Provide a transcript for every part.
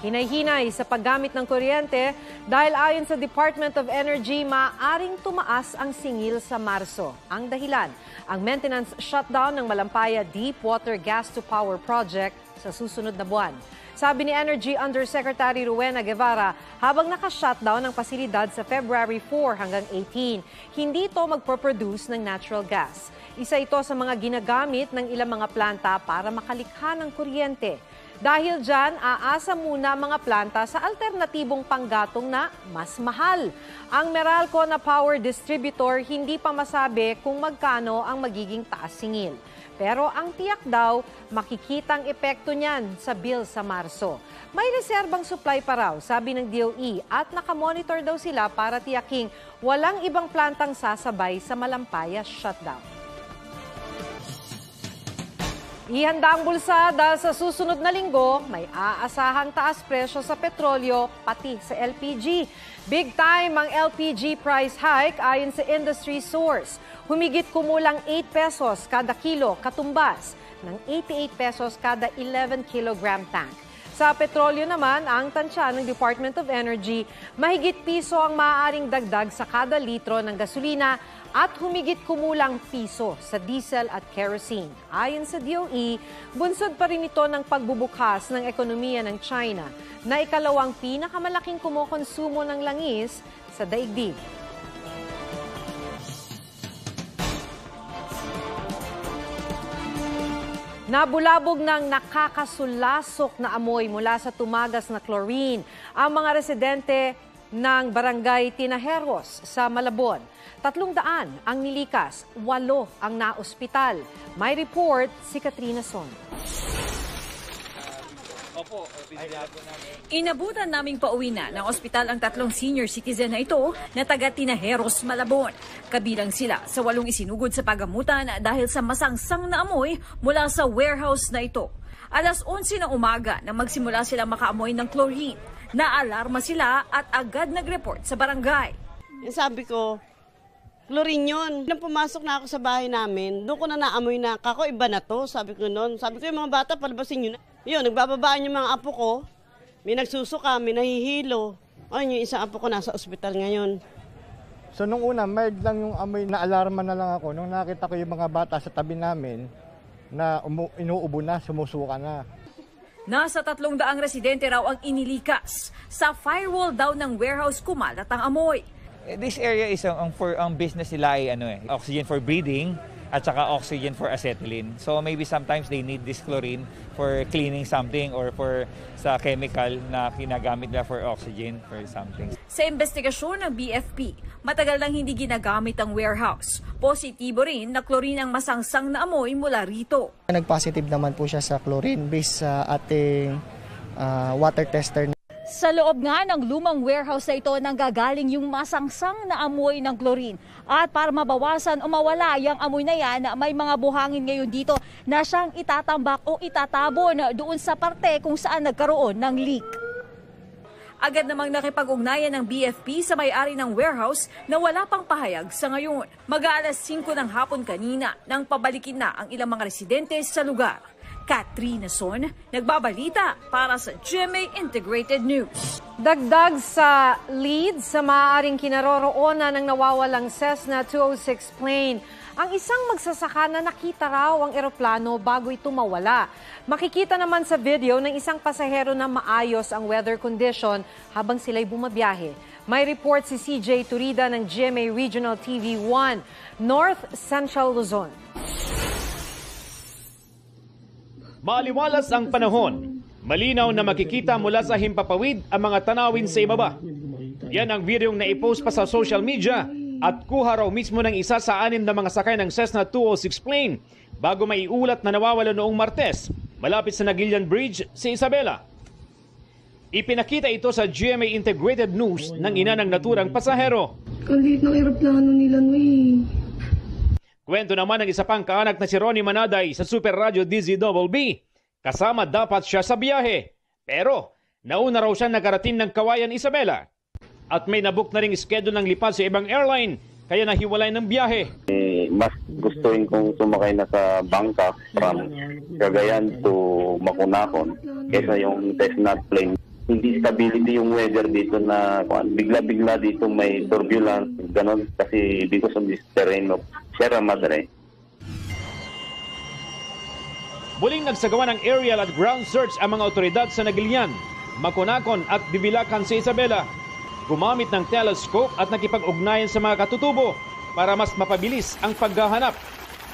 Hinay-hinay sa paggamit ng kuryente dahil ayon sa Department of Energy, maaring tumaas ang singil sa Marso. Ang dahilan, ang maintenance shutdown ng Malampaya Deepwater Gas-to-Power Project sa susunod na buwan. Sabi ni Energy Undersecretary Rowena Guevara, habang naka-shutdown ang pasilidad sa February 4 hanggang 18, hindi ito magproproduce ng natural gas. Isa ito sa mga ginagamit ng ilang mga planta para makalikha ng kuryente. Dahil dyan, aasa muna mga planta sa alternatibong panggatong na mas mahal. Ang Meralco na power distributor hindi pa masabi kung magkano ang magiging taas singil. Pero ang tiyak daw, makikitang epekto niyan sa bill sa Marso. May reserbang supply pa raw, sabi ng DOE, at nakamonitor daw sila para tiyaking walang ibang plantang sasabay sa Malampaya shutdown. Ihanda ang bulsa dahil sa susunod na linggo, may aasahang taas presyo sa petrolyo pati sa LPG. Big time ang LPG price hike ayon sa industry source. Humigit kumulang 8 pesos kada kilo katumbas ng 88 pesos kada 11 kilogram tank. Sa petrolyo naman, ang tansya ng Department of Energy, mahigit piso ang maaaring dagdag sa kada litro ng gasolina at humigit kumulang piso sa diesel at kerosene. Ayon sa DOE, bunsod pa rin ito ng pagbubukas ng ekonomiya ng China na ikalawang pinakamalaking kumukonsumo ng langis sa daigdig. Nabulabog ng nakakasulasok na amoy mula sa tumagas na chlorine ang mga residente ng Barangay Tinajeros sa Malabon. 300 ang nilikas, 8 ang naospital. May report si Katrina Son. Inabutan naming pauwi na ng ospital ang 3 senior citizen na ito na taga Tinajeros, Malabon. Kabilang sila sa 8 isinugod sa pagamutan dahil sa masangsang na amoy mula sa warehouse na ito. Alas 11 ng umaga nang magsimula silang makaamoy ng chlorine. Naalarma sila at agad nag-report sa barangay. Sabi ko, chlorine yun. Nang pumasok na ako sa bahay namin, doon ko na naamoy na, kako iba na to. Sabi ko noon. Sabi ko yung mga bata, palabasin nyo na. Yun, nagbababaan yung mga apo ko. May nagsusuka, may nahihilo. Ayun, yung isang apo ko nasa ospital ngayon. So nung una, mild lang yung amoy, na-alarma na lang ako. Nung nakita ko yung mga bata sa tabi namin, na inuubo na, sumusuka na. Nasa 300 residente raw ang inilikas. Sa firewall daw ng warehouse kumalat ang amoy. This area is ang business nila ay oxygen for breathing at saka oxygen for acetylene. So maybe sometimes they need this chlorine for cleaning something or for sa chemical na ginagamit nila for oxygen for something. Sa investigasyon ng BFP, matagal nang hindi ginagamit ang warehouse. Positibo rin na chlorine ang masangsang na amoy mula rito. Nag-positive naman po siya sa chlorine based sa ating water tester. Sa loob nga ng lumang warehouse na ito nanggagaling yung masangsang na amoy ng chlorine. At para mabawasan o mawala yung amoy na yan, may mga buhangin ngayon dito na siyang itatambak o itatabon doon sa parte kung saan nagkaroon ng leak. Agad namang nakipag-ugnayan ng BFP sa may-ari ng warehouse na wala pang pahayag sa ngayon. Mag-aalas 5 ng hapon kanina nang pabalikin na ang ilang mga residente sa lugar. Katrina Son, nagbabalita para sa GMA Integrated News. Dagdag sa lead sa maaaring kinaroroonan ng nawawalang Cessna 206 plane, ang isang magsasaka na nakita raw ang eroplano bago ito mawala. Makikita naman sa video ng isang pasahero na maayos ang weather condition habang sila'y bumabiyahe. May report si CJ Turida ng GMA Regional TV 1, North Central Luzon. Maaliwalas ang panahon. Malinaw na makikita mula sa himpapawid ang mga tanawin sa ibaba. Yan ang videong naipost pa sa social media at kuha raw mismo ng isa sa 6 na mga sakay ng Cessna 206 plane bago maiulat na nawawala noong Martes malapit sa Nagilian Bridge sa Isabela. Ipinakita ito sa GMA Integrated News ng ina ng naturang pasahero. Ang liit ng eroplano nila, Kwento naman ng isa pang kaanak na si Ronnie Manaday sa Super Radio DZBB. Kasama dapat siya sa biyahe. Pero nauna raw siya nakarating ng Kawayan, Isabela. At may nabook na ring schedule ng lipad sa ibang airline kaya nahiwalay ng biyahe. Mas gustuin kong sumakay na sa bangka from Cagayan to Makunakon kaysa yung Cessna plane. hindi stability yung weather dito na bigla-bigla dito may turbulence, ganon kasi because of this terrain of Sierra Madre. Muling nagsagawa ng aerial at ground search ang mga otoridad sa Nagilian, Maconacon at Bibilacan sa Isabela. Gumamit ng telescope at nakipag-ugnayan sa mga katutubo para mas mapabilis ang paghahanap.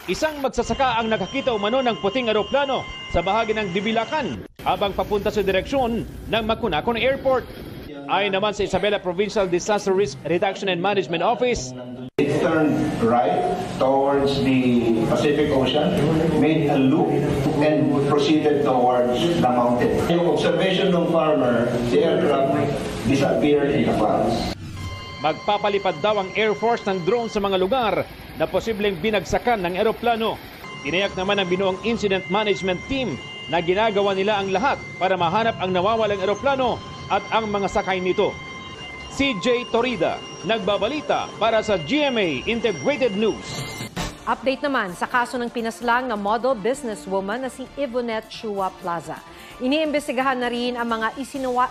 Isang magsasaka ang nakakita umano ng puting eroplano sa bahagi ng Bibilacan habang papunta sa direksyon ng Maconacon Airport. Ayon naman sa Isabela Provincial Disaster Risk Reduction and Management Office, it turned right towards the Pacific Ocean, made a loop, and proceeded towards the mountain. Yung observation ng farmer, the aircraft disappeared in the clouds. Magpapalipad daw ang Air Force ng drone sa mga lugar na posibleng binagsakan ng eroplano. Tinayak naman ng binuong Incident Management Team na ginagawa nila ang lahat para mahanap ang nawawalang eroplano at ang mga sakay nito. CJ Torida, nagbabalita para sa GMA Integrated News. Update naman sa kaso ng pinaslang na model businesswoman na si Yvonette Chua Plaza. Iniimbestigahan na rin ang mga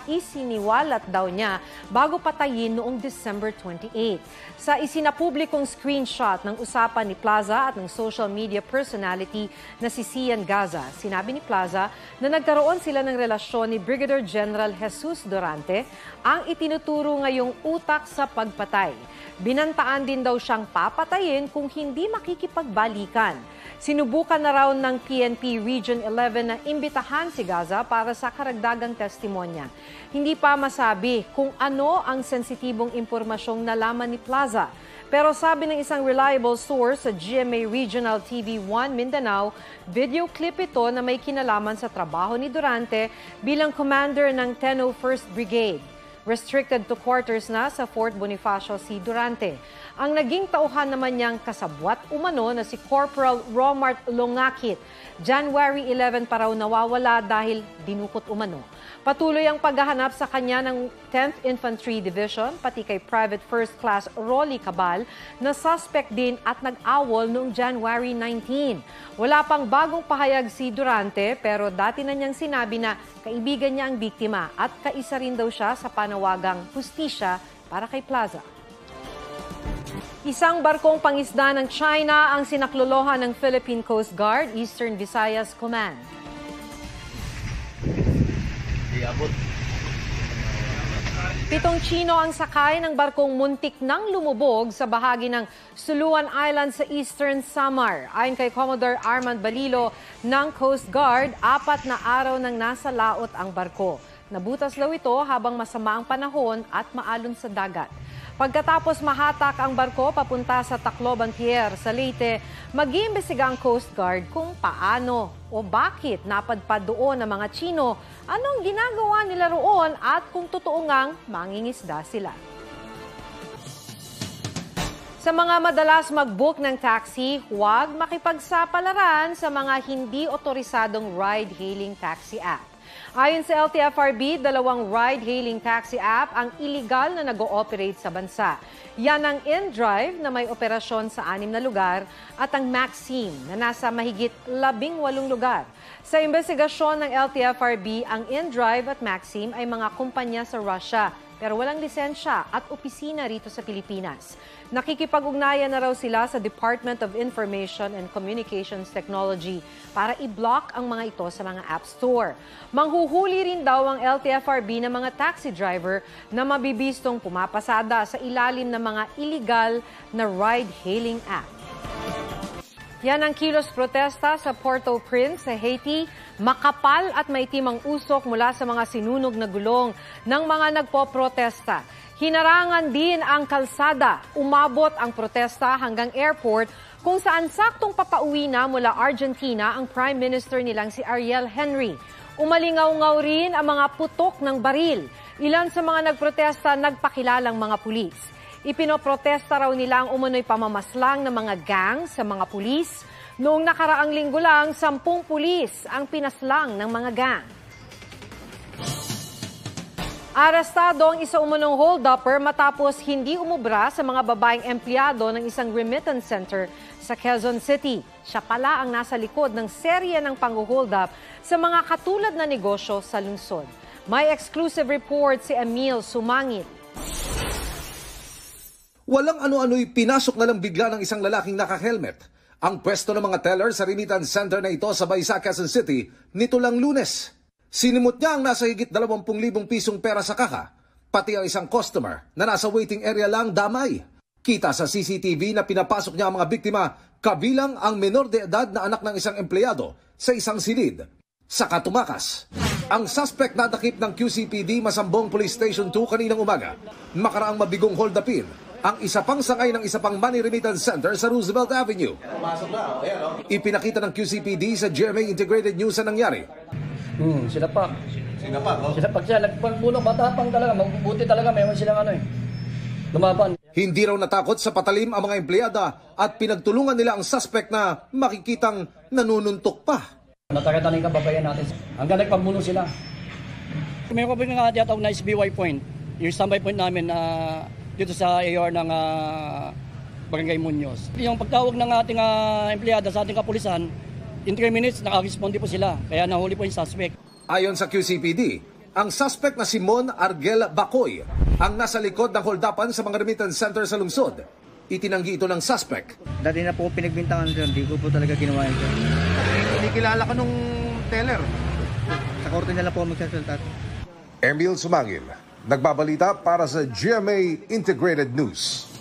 isiniwalat daw niya bago patayin noong December 28. Sa isinapublikong screenshot ng usapan ni Plaza at ng social media personality na si Sian Gaza, sinabi ni Plaza na nagkaroon sila ng relasyon ni Brigadier General Jesus Durante, ang itinuturo ngayong utak sa pagpatay. Binantaan din daw siyang papatayin kung hindi makikipagbalikan. Sinubukan na raw ng PNP Region 11 na imbitahan si Gaza para sa karagdagang testimonya. Hindi pa masabi kung ano ang sensitibong impormasyong nalaman ni Plaza. Pero sabi ng isang reliable source sa GMA Regional TV 1 Mindanao, video clip ito na may kinalaman sa trabaho ni Durante bilang commander ng 101st Brigade. Restricted to quarters na sa Fort Bonifacio si Durante. Ang naging tauhan naman niyang kasabwat umano na si Corporal Romart Longakit. January 11 pa raw nawawala dahil dinukot umano. Patuloy ang paghahanap sa kanya ng 10th Infantry Division, pati kay Private First Class Rolly Cabal na suspect din at nag-awol noong January 19. Wala pang bagong pahayag si Durante pero dati na niyang sinabi na kaibigan niya ang biktima at kaisa rin daw siya sa panawagang hustisya para kay Plaza. Isang barkong pangisda ng China ang sinaklolohan ng Philippine Coast Guard Eastern Visayas Command. 7 Chino ang sakay ng barkong muntik nang lumubog sa bahagi ng Suluan Island sa Eastern Samar. Ayon kay Commodore Armand Balilo ng Coast Guard, 4 na araw nang nasa laot ang barko. Nabutas daw ito habang masama ang panahon at maalon sa dagat. Pagkatapos mahatak ang barko papunta sa Tacloban Pier sa Leyte, mag-iimbestiga ang Coast Guard kung paano o bakit napadpad doon ang mga Chino, anong ginagawa nila roon at kung totoo ngang mangingisda sila. Sa mga madalas mag-book ng taxi, huwag makipagsapalaran sa mga hindi otorisadong ride-hailing taxi app. Ayon sa LTFRB, 2 ride-hailing taxi app ang illegal na nag-ooperate sa bansa. Yan ang InDrive na may operasyon sa 6 na lugar at ang Maxim na nasa mahigit 18 lugar. Sa investigasyon ng LTFRB, ang InDrive at Maxim ay mga kumpanya sa Russia pero walang lisensya at opisina rito sa Pilipinas. Nakikipag-ugnayan na raw sila sa Department of Information and Communications Technology para i-block ang mga ito sa mga app store. Manghuhuli rin daw ang LTFRB ng mga taxi driver na mabibistong pumapasada sa ilalim ng mga illegal na ride-hailing app. Yan ang kilos protesta sa Port-au-Prince sa Haiti. Makapal at maitim ang usok mula sa mga sinunog na gulong ng mga nagpo-protesta. Hinarangan din ang kalsada. Umabot ang protesta hanggang airport kung saan saktong papauwi na mula Argentina ang Prime Minister nilang si Ariel Henry. Umalingaw-ngaw rin ang mga putok ng baril. Ilan sa mga nagprotesta nagpakilalang mga pulis. Ipinoprotesta raw nila ang umunoy pamamaslang ng mga gang sa mga pulis. Noong nakaraang linggo lang, 10 pulis ang pinaslang ng mga gang. Arestado ang isa umunong hold-upper matapos hindi umubra sa mga babaeng empleyado ng isang remittance center sa Quezon City. Siya pala ang nasa likod ng serye ng pang-hold-up sa mga katulad na negosyo sa lungsod. May exclusive report si Emil Sumangil. Walang ano-ano'y pinasok na lang bigla ng isang lalaking naka-helmet ang pwesto ng mga teller sa remittance center na ito sa Baysa, Quezon City nito lang Lunes. Sinimot niya ang nasa higit 20,000 pisong pera sa kaka, pati ang isang customer na nasa waiting area lang damay. Kita sa CCTV na pinapasok niya ang mga biktima kabilang ang menor de edad na anak ng isang empleyado sa isang silid. Saka tumakas. Ang suspect natakip ng QCPD Masambong Police Station 2 kaninang umaga. Makaraang mabigong hold-upin ang isa pang sangay ng isa pang money remittance center sa Roosevelt Avenue. Ipinakita ng QCPD sa GMA Integrated News ang nangyari. Sinapak. Sinapak siya. Nagpagpunong matapang talaga. Mabubuti talaga. Mayroon silang lumaban. Hindi raw natakot sa patalim ang mga empleyada at pinagtulungan nila ang suspect na makikitang nanununtok pa. Natagatan ng kababayan natin. Hanggang nagpagpunong sila. Mayroon ko nga tinatawag na SBY point. Yung standby point namin dito sa AR ng Barangay Muñoz. Yung pagtawag ng ating empleyada sa ating kapulisan, in 3 minutes, nakaresponde po sila. Kaya nahuli po yung suspect. Ayon sa QCPD, ang suspect na Simon Argel Bacoy ang nasa likod ng holdapan sa mga remittance center sa lungsod. Itinanggi ito ng suspect. Dati na po pinagbintangan sir, hindi ko po talaga ginawa yun sir. Hindi kilala ka nung teller? Sa korte na lang po magsasaltat. Emil Sumangil, nagbabalita para sa GMA Integrated News.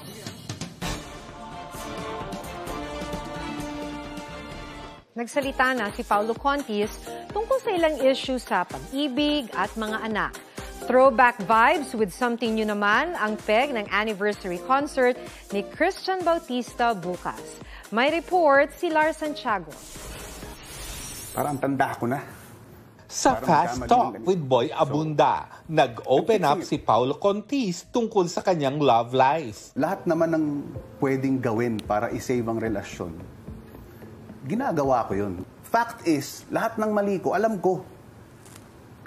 Nagsalita na si Paulo Contis tungkol sa ilang issue sa pag-ibig at mga anak. Throwback vibes with something new naman ang peg ng anniversary concert ni Christian Bautista bukas. May report si Lars Santiago. Parang tanda ko na. Sa Fast Talk with Boy Abunda, nag-open up si Paulo Contis tungkol sa kanyang love life. Lahat naman ng pwedeng gawin para i-save ang relasyon, ginagawa ko yun. Fact is, lahat ng mali ko, alam ko.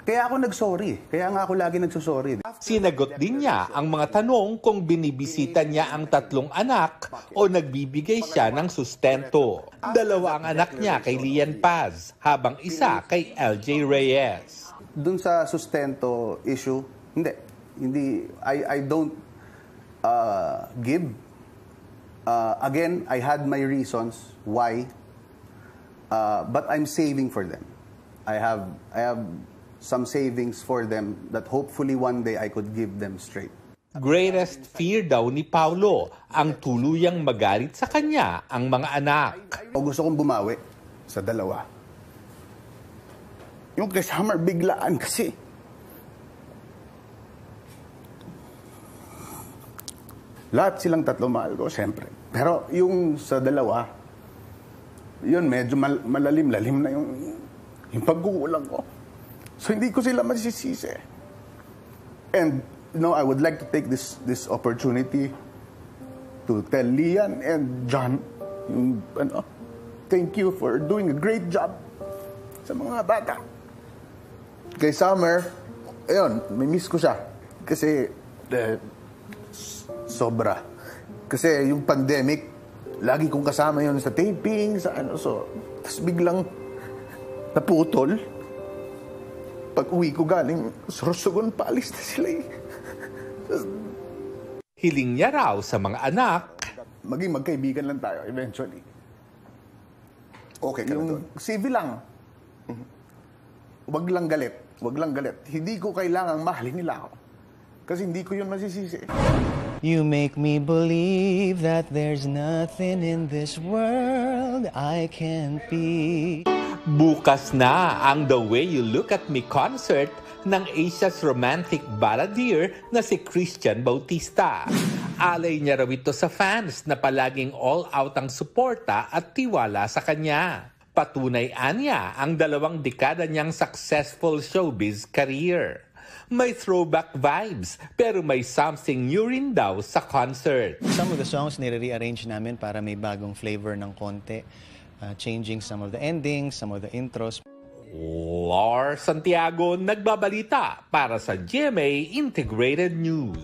Kaya ako nagsorry. Kaya nga ako lagi nagsusorry. Sinagot din niya ang mga tanong kung binibisita niya ang 3 anak o nagbibigay siya ng sustento. 2 ang anak niya kay Lian Paz, habang isa kay LJ Reyes. Dun sa sustento issue, hindi. I don't give. Again, I had my reasons why, but I'm saving for them. I have some savings for them that hopefully one day I could give them straight. Greatest fear daw ni Paulo ang tuluyang magalit sa kanya ang mga anak. Gusto kong bumawi sa 2. Yung kay Summer, biglaan kasi. Lahat silang 3 mahal ko, siyempre. Pero yung sa 2, yun medyo malalim-lalim na yung pagkukulang ko. So hindi ko sila masisisi. And I would like to take this opportunity to tell Lian and John, thank you for doing a great job sa mga bata. Kay Summer, ayun, may miss ko siya. Kasi sobra. Kasi yung pandemic, lagi kong kasama yun sa taping, sa so tapos biglang naputol. Pag uwi ko galing Sorsogon, paalis na sila eh. Hiling niya raw sa mga anak, maging magkaibigan lang tayo eventually. Okay ka na doon? Civil lang. Wag lang galit. Wag lang galit. Hindi ko kailangang mahalin nila ako. Kasi hindi ko yun masisisi. You make me believe that there's nothing in this world I can't be. Bukas na ang The Way You Look at Me concert ng Asia's romantic balladeer na si Christian Bautista. Alay niya raw ito sa fans na palaging all-out ang suporta at tiwala sa kanya. Patunay niya ang 2 dekada niyang successful showbiz career. May throwback vibes pero may something new rin daw sa concert. Some of the songs nire-rearrange namin para may bagong flavor ng konti. Changing some of the endings, some of the intros. Lars Santiago nagbabalita para sa GMA Integrated News.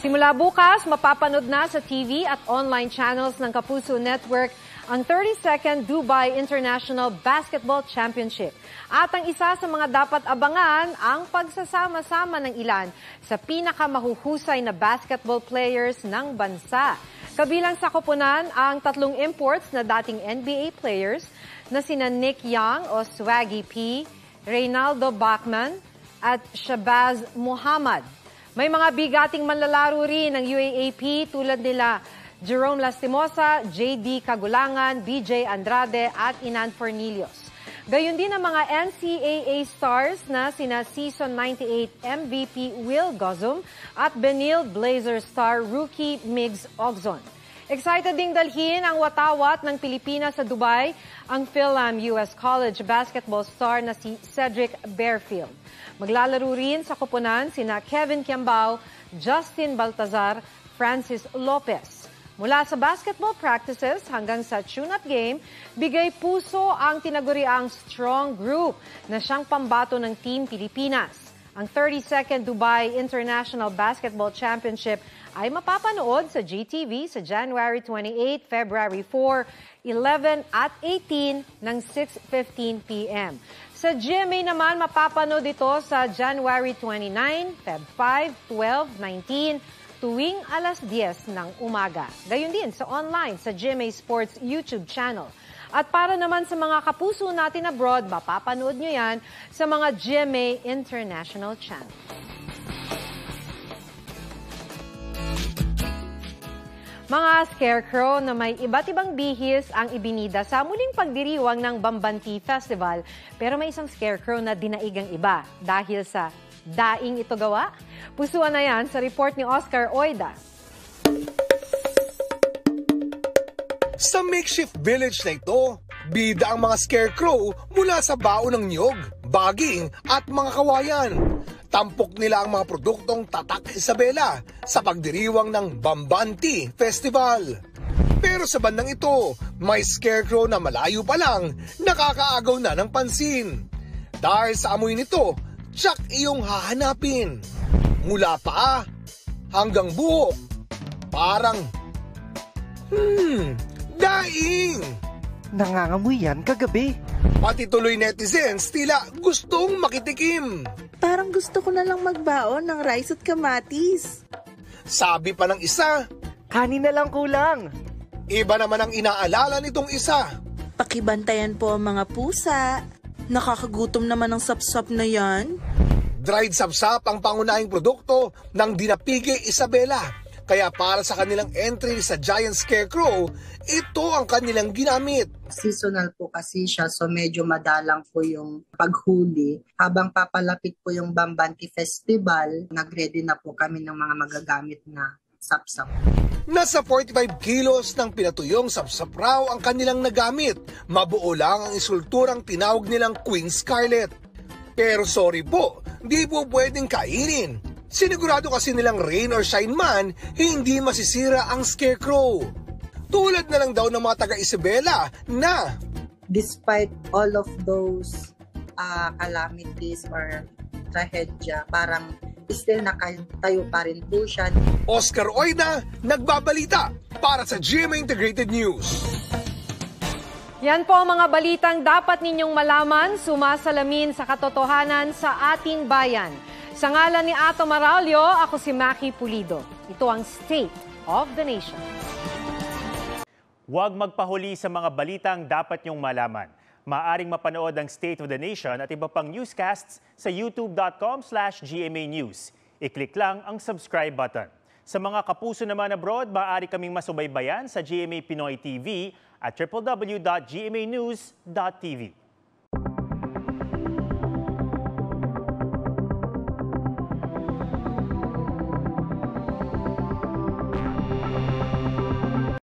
Simula bukas, mapapanood na sa TV at online channels ng Kapuso Network ang 32nd Dubai International Basketball Championship. At ang isa sa mga dapat abangan, ang pagsasama-sama ng ilan sa pinakamahuhusay na basketball players ng bansa. Kabilang sa koponan ang 3 imports na dating NBA players na sina Nick Young o Swaggy P, Reynaldo Bachman at Shabazz Muhammad. May mga bigating manlalaro rin ng UAAP tulad nila Jerome Lastimosa, JD Kagulangan, BJ Andrade at Inan Fornillos. Gayon din ang mga NCAA stars na sina Season 98 MVP Will Gozum at Benil Blazer star rookie Migs Ogzon. Excited ding dalhin ang watawat ng Pilipinas sa Dubai ang Philam US College basketball star na si Cedric Bearfield. Maglalaro rin sa koponan sina Kevin Kiambao, Justin Baltazar, Francis Lopez. Mula sa basketball practices hanggang sa tune-up game, bigay puso ang tinaguriang strong group na siyang pambato ng Team Pilipinas. Ang 32nd Dubai International Basketball Championship ay mapapanood sa GTV sa January 28, February 4, 11 at 18 ng 6:15 p.m. Sa GMA naman, mapapanood ito sa January 29, Feb 5, 12, 19, tuwing alas 10 ng umaga. Gayon din sa online sa GMA Sports YouTube channel. At para naman sa mga kapuso natin abroad, mapapanood nyo yan sa mga GMA International channel. Mga scarecrow na may iba't ibang bihis ang ibinida sa muling pagdiriwang ng Bambanti Festival. Pero may isang scarecrow na dinaigang iba dahil sa daing ito gawa. Pusuan na yan sa report ni Oscar Oida. Sa makeshift village na ito, bida ang mga scarecrow mula sa baon ng niyog, baging at mga kawayan. Tampok nila ang mga produktong Tatak Isabela sa pagdiriwang ng Bambanti Festival. Pero sa bandang ito, may scarecrow na malayo pa lang nakakaagaw na ng pansin. Dahil sa amoy nito, tsak iyong hahanapin. Mula paa hanggang buhok, parang, daing! Nangangamoy yan kagabi. Pati tuloy netizens tila gustong makitikim. Parang gusto ko na lang magbaon ng rice at kamatis. Sabi pa ng isa, kanin na lang kulang. Iba naman ang inaalala nitong isa. Pakibantayan po ang mga pusa. Nakakagutom naman ang sapsap na yan. Dried sapsap ang pangunahing produkto ng Dinapige Isabela. Kaya para sa kanilang entry sa Giant Scarecrow, ito ang kanilang ginamit. Seasonal po kasi siya, so medyo madalang po yung paghuli. Habang papalapit po yung Bambanti Festival, nagready na po kami ng mga magagamit na sapsap. Nasa 45 kilos ng pinatuyong sapsap raw ang kanilang nagamit. Mabuo lang ang isulturang tinawag nilang Queen Scarlet. Pero sorry po, di po pwedeng kainin. Sinigurado kasi nilang rain or shine man, hindi masisira ang scarecrow. Tulad na lang daw ng mga taga-Isabela na despite all of those calamities or trahedya, parang still nakatayo pa rin po siya. Oscar Oida, nagbabalita para sa GMA Integrated News. Yan po ang mga balitang dapat ninyong malaman, sumasalamin sa katotohanan sa ating bayan. Sa ngalan ni Ato Maraulio, ako si Maki Pulido. Ito ang State of the Nation. Huwag magpahuli sa mga balitang dapat niyong malaman. Maaring mapanood ang State of the Nation at iba pang newscasts sa youtube.com/GMA News. I-click lang ang subscribe button. Sa mga kapuso naman abroad, maaari kaming masubaybayan sa GMA Pinoy TV at www.gmanews.tv.